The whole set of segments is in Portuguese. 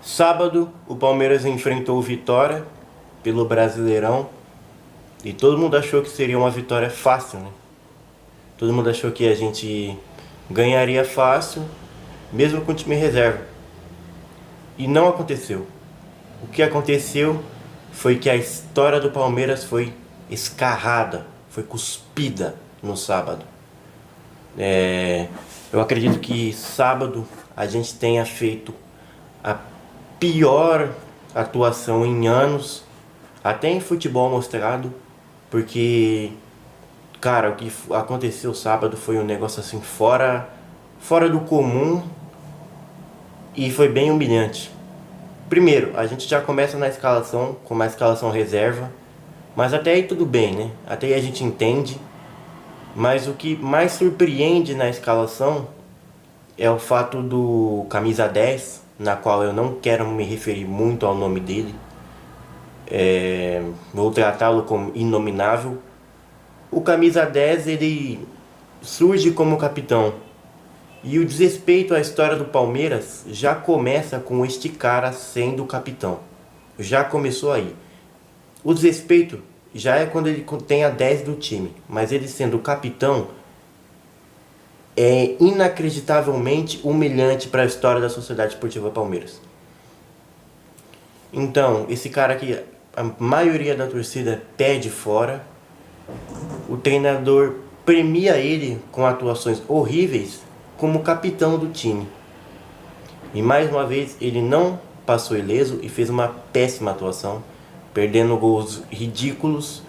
Sábado, o Palmeiras enfrentou o Vitória pelo Brasileirão e todo mundo achou que seria uma vitória fácil, né? Todo mundo achou que a gente ganharia fácil, mesmo com o time reserva. E não aconteceu. O que aconteceu foi que a história do Palmeiras foi escarrada, foi cuspida no sábado. Eu acredito que sábado a gente tenha feito a pior atuação em anos, até em futebol mostrado, porque, cara, o que aconteceu sábado foi um negócio assim fora do comum e foi bem humilhante. Primeiro, a gente já começa na escalação, com uma escalação reserva, mas até aí tudo bem, né? Até aí a gente entende, mas o que mais surpreende na escalação é o fato do camisa 10, na qual eu não quero me referir muito ao nome dele, vou tratá-lo como inominável. O camisa 10, ele surge como capitão, e o desrespeito à história do Palmeiras já começa com este cara sendo o capitão. Já começou aí. O desrespeito já é quando ele tem a 10 do time, mas ele sendo o capitão é inacreditavelmente humilhante para a história da Sociedade Esportiva Palmeiras. Então, esse cara que a maioria da torcida pede fora, o treinador premia ele com atuações horríveis como capitão do time. E mais uma vez ele não passou ileso e fez uma péssima atuação, perdendo gols ridículos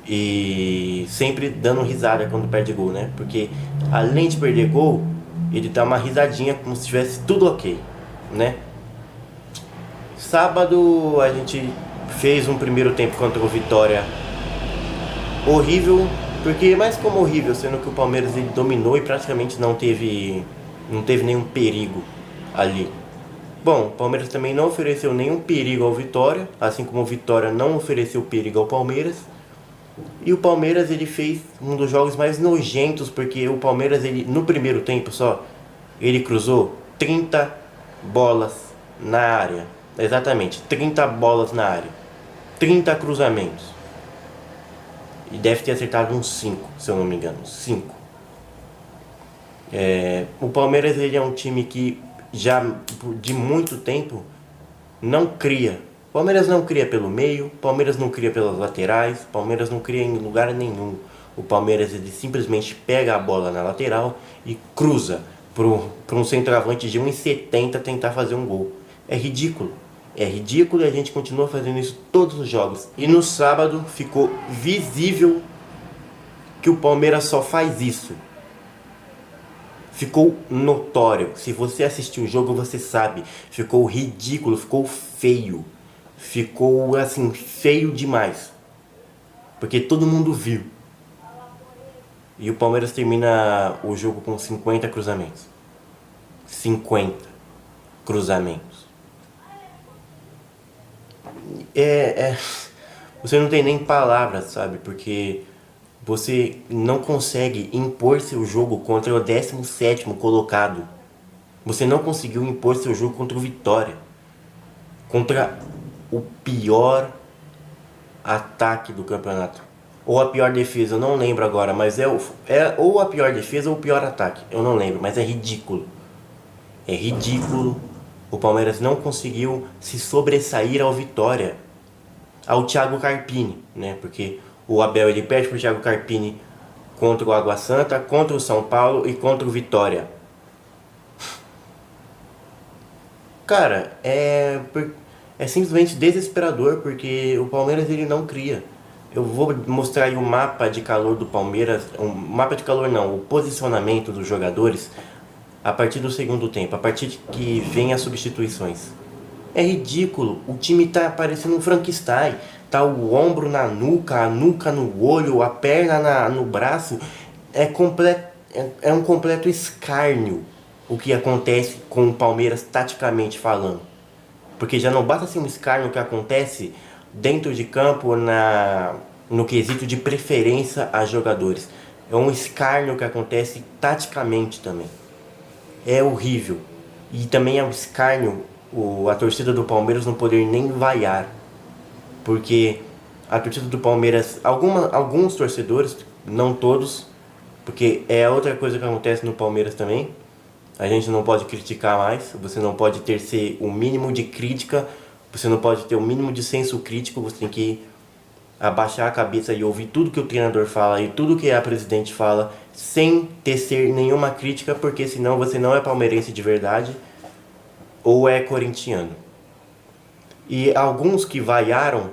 e sempre dando risada quando perde gol, né? Porque além de perder gol, ele dá uma risadinha como se tivesse tudo ok, né? Sábado a gente fez um primeiro tempo contra o Vitória horrível, porque mais como horrível, sendo que o Palmeiras ele dominou e praticamente não teve nenhum perigo ali. Bom, o Palmeiras também não ofereceu nenhum perigo ao Vitória, assim como o Vitória não ofereceu perigo ao Palmeiras. E o Palmeiras ele fez um dos jogos mais nojentos, porque o Palmeiras ele no primeiro tempo só, ele cruzou 30 bolas na área. Exatamente, 30 bolas na área. 30 cruzamentos. E deve ter acertado uns 5, se eu não me engano, 5. O Palmeiras ele é um time que já de muito tempo não cria. Palmeiras não cria pelo meio, Palmeiras não cria pelas laterais, Palmeiras não cria em lugar nenhum. O Palmeiras ele simplesmente pega a bola na lateral e cruza para um centroavante de 1,70 tentar fazer um gol. É ridículo. É ridículo e a gente continua fazendo isso todos os jogos. E no sábado ficou visível que o Palmeiras só faz isso. Ficou notório. Se você assistiu o jogo, você sabe. Ficou ridículo, ficou feio. Ficou assim, feio demais. Porque todo mundo viu. E o Palmeiras termina o jogo com 50 cruzamentos. 50 cruzamentos. Você não tem nem palavras, sabe? Porque você não consegue impor seu jogo contra o 17º colocado. Você não conseguiu impor seu jogo contra o Vitória. Contra o pior ataque do campeonato. Ou a pior defesa, eu não lembro agora, mas é ou a pior defesa ou o pior ataque. Eu não lembro, mas é ridículo. É ridículo. O Palmeiras não conseguiu se sobressair ao Vitória. Ao Thiago Carpini, né? Porque o Abel ele perde pro Thiago Carpini contra o Água Santa, contra o São Paulo e contra o Vitória. Cara, é simplesmente desesperador, porque o Palmeiras ele não cria. Eu vou mostrar aí o mapa de calor do Palmeiras, um mapa de calor não, o posicionamento dos jogadores a partir do segundo tempo, a partir de que vem as substituições. É ridículo, o time tá parecendo um Frankenstein, tá o ombro na nuca, a nuca no olho, a perna no braço, é um completo escárnio o que acontece com o Palmeiras taticamente falando. Porque já não basta ser um escárnio que acontece dentro de campo no quesito de preferência a jogadores. É um escárnio que acontece taticamente também. É horrível. E também é um escárnio a torcida do Palmeiras não poder nem vaiar. Porque a torcida do Palmeiras, alguns torcedores, não todos, porque é outra coisa que acontece no Palmeiras também. A gente não pode criticar mais, você não pode ter o mínimo de crítica, você não pode ter o mínimo de senso crítico, você tem que abaixar a cabeça e ouvir tudo que o treinador fala e tudo que a presidente fala, sem tecer nenhuma crítica, porque senão você não é palmeirense de verdade ou é corintiano. E alguns que vaiaram,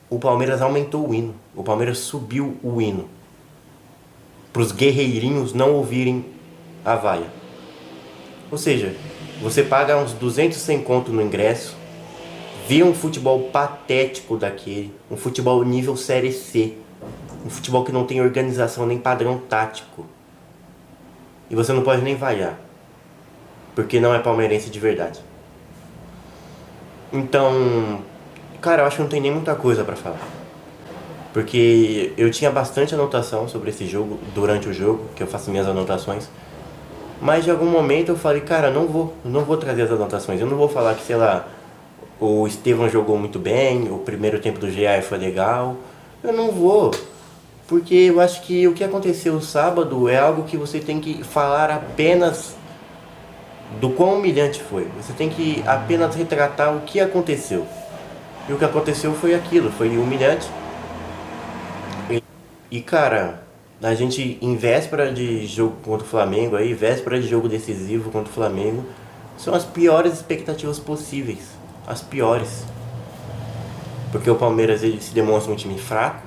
o Palmeiras aumentou o hino, o Palmeiras subiu o hino, para os guerreirinhos não ouvirem a vaia. Ou seja, você paga uns 200 sem conto no ingresso, vê um futebol patético daquele, um futebol nível Série C, um futebol que não tem organização nem padrão tático. E você não pode nem vaiar, porque não é palmeirense de verdade. Então, cara, eu acho que não tem nem muita coisa pra falar. Porque eu tinha bastante anotação sobre esse jogo, durante o jogo, que eu faço minhas anotações. Mas de algum momento eu falei, cara, não vou trazer as anotações. Eu não vou falar que, sei lá, o Estevão jogou muito bem, o primeiro tempo do GA foi legal. Eu não vou. Porque eu acho que o que aconteceu sábado é algo que você tem que falar apenas do quão humilhante foi. Você tem que apenas retratar o que aconteceu. E o que aconteceu foi aquilo, foi humilhante. E cara, a gente em véspera de jogo contra o Flamengo aí, véspera de jogo decisivo contra o Flamengo, são as piores expectativas possíveis. As piores. Porque o Palmeiras ele se demonstra um time fraco,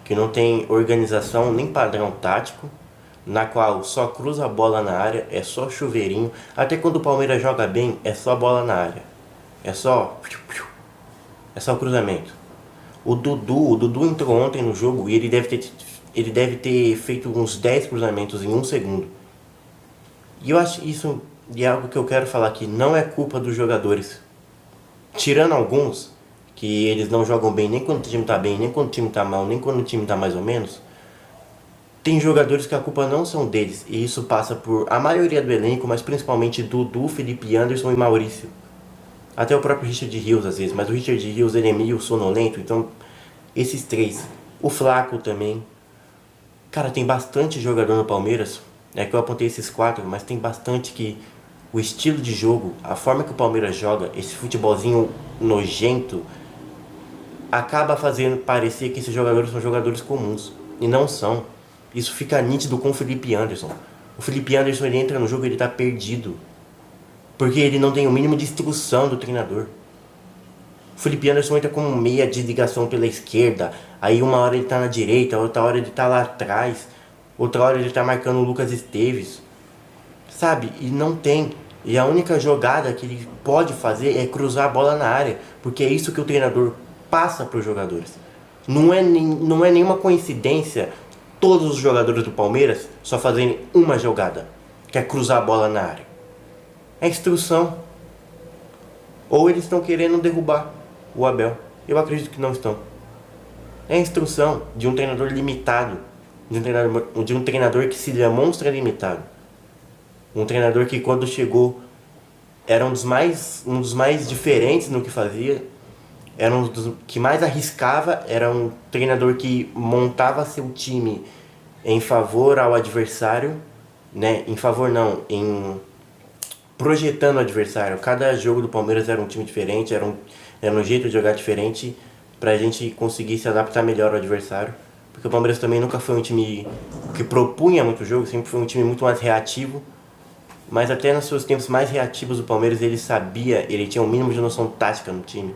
que não tem organização nem padrão tático, na qual só cruza a bola na área, é só chuveirinho. Até quando o Palmeiras joga bem, é só bola na área. É só cruzamento. O Dudu entrou ontem no jogo e ele deve ter feito uns 10 cruzamentos em um segundo. E eu acho isso, e é algo que eu quero falar aqui, não é culpa dos jogadores. Tirando alguns, que eles não jogam bem nem quando o time tá bem, nem quando o time tá mal, nem quando o time tá mais ou menos. Tem jogadores que a culpa não são deles, e isso passa por a maioria do elenco, mas principalmente Dudu, Felipe Anderson e Maurício. Até o próprio Richard Rios às vezes, mas o Richard Rios ele é meio sonolento, então esses três. O Flaco também. Cara, tem bastante jogador no Palmeiras, é que eu apontei esses quatro, mas tem bastante que o estilo de jogo, a forma que o Palmeiras joga, esse futebolzinho nojento, acaba fazendo parecer que esses jogadores são jogadores comuns, e não são. Isso fica nítido com o Felipe Anderson. O Felipe Anderson ele entra no jogo e ele tá perdido, porque ele não tem o mínimo de instrução do treinador. O Felipe Anderson entra com meia de ligação pela esquerda, aí uma hora ele tá na direita, outra hora ele tá lá atrás, outra hora ele tá marcando o Lucas Esteves, sabe? E não tem. E a única jogada que ele pode fazer é cruzar a bola na área, porque é isso que o treinador passa para os jogadores. Não é nenhuma coincidência todos os jogadores do Palmeiras só fazerem uma jogada, que é cruzar a bola na área. É instrução. Ou eles estão querendo derrubar o Abel. Eu acredito que não estão. É instrução de um treinador limitado, de um treinador que se demonstra limitado. Um treinador que quando chegou era um dos mais diferentes no que fazia, era um dos que mais arriscava, era um treinador que montava seu time em favor ao adversário, né? Em favor não, em projetando o adversário. Cada jogo do Palmeiras era um time diferente, era um jeito de jogar diferente pra gente conseguir se adaptar melhor ao adversário. Porque o Palmeiras também nunca foi um time que propunha muito jogo, sempre foi um time muito mais reativo. Mas até nos seus tempos mais reativos do Palmeiras ele tinha um mínimo de noção tática no time.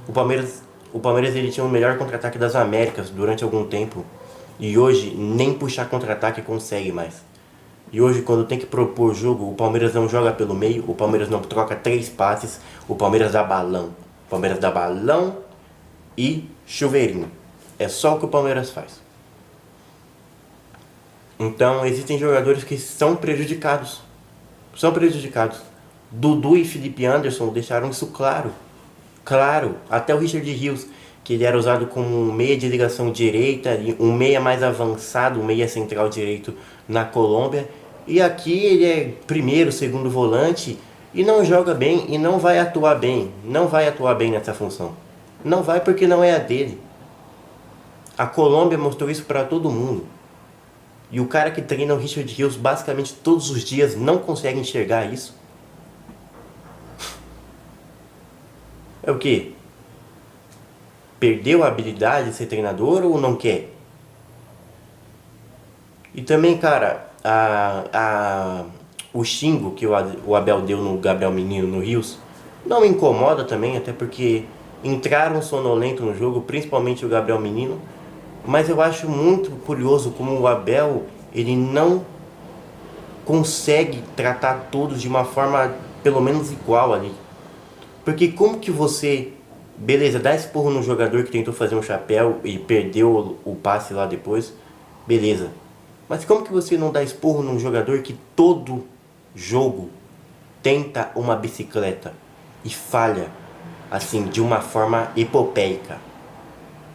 O Palmeiras ele tinha o melhor contra-ataque das Américas durante algum tempo. E hoje nem puxar contra-ataque consegue mais. E hoje quando tem que propor jogo, o Palmeiras não joga pelo meio, o Palmeiras não troca 3 passes, o Palmeiras dá balão. O Palmeiras dá balão e chuveirinho. É só o que o Palmeiras faz. Então existem jogadores que são prejudicados. São prejudicados. Dudu e Felipe Anderson deixaram isso claro. Claro, até o Richard Rios, que ele era usado como um meia de ligação direita, um meia mais avançado, um meia central direito na Colômbia. E aqui ele é primeiro, segundo volante e não joga bem e não vai atuar bem. Não vai atuar bem nessa função. Não vai porque não é a dele. A Colômbia mostrou isso para todo mundo. E o cara que treina o Richard Rios basicamente todos os dias não consegue enxergar isso. É o quê? Perdeu a habilidade de ser treinador ou não quer? E também, cara, o xingo que o Abel deu no Gabriel Menino no Rios não me incomoda também, até porque entraram sonolento no jogo, principalmente o Gabriel Menino. Mas eu acho muito curioso como o Abel, ele não consegue tratar todos de uma forma pelo menos igual ali. Porque como que você, beleza, dá esporro no jogador que tentou fazer um chapéu e perdeu o passe lá depois, beleza. Mas como que você não dá esporro num jogador que todo jogo tenta uma bicicleta e falha, assim, de uma forma epopeica?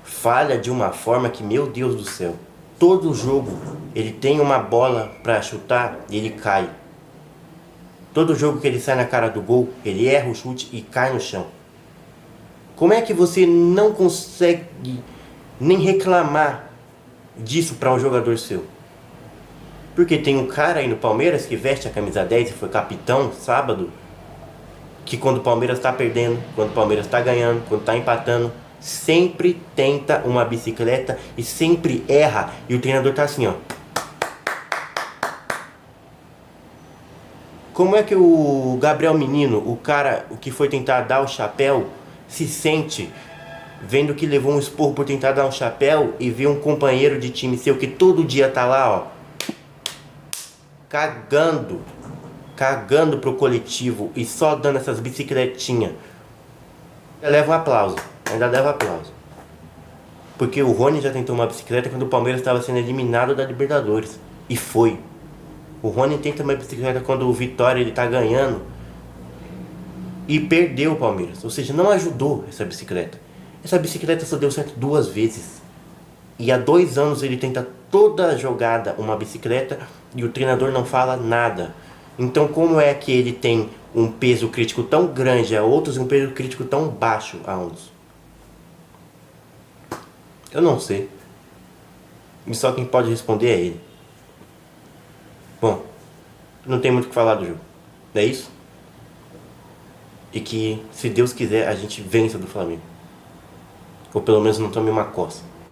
Falha de uma forma que, meu Deus do céu, todo jogo ele tem uma bola para chutar e ele cai. Todo jogo que ele sai na cara do gol, ele erra o chute e cai no chão. Como é que você não consegue nem reclamar disso para um jogador seu? Porque tem um cara aí no Palmeiras que veste a camisa 10 e foi capitão sábado, que quando o Palmeiras está perdendo, quando o Palmeiras está ganhando, quando está empatando, sempre tenta uma bicicleta e sempre erra. E o treinador tá assim, ó. Como é que o Gabriel Menino, o cara que foi tentar dar o chapéu, se sente vendo que levou um esporro por tentar dar um chapéu e vê um companheiro de time seu que todo dia tá lá, ó, cagando pro coletivo e só dando essas bicicletinhas? Ainda leva aplauso. Porque o Rony já tentou uma bicicleta quando o Palmeiras estava sendo eliminado da Libertadores. E foi. O Rony tenta uma bicicleta quando o Vitória ele tá ganhando e perdeu o Palmeiras. Ou seja, não ajudou essa bicicleta. Essa bicicleta só deu certo 2 vezes. E há 2 anos ele tenta toda jogada uma bicicleta e o treinador não fala nada. Então como é que ele tem um peso crítico tão grande a outros e um peso crítico tão baixo a uns? Eu não sei. E só quem pode responder é ele. Bom, não tem muito o que falar do jogo. Não é isso? E que, se Deus quiser, a gente vença do Flamengo. Ou pelo menos não tome uma coça.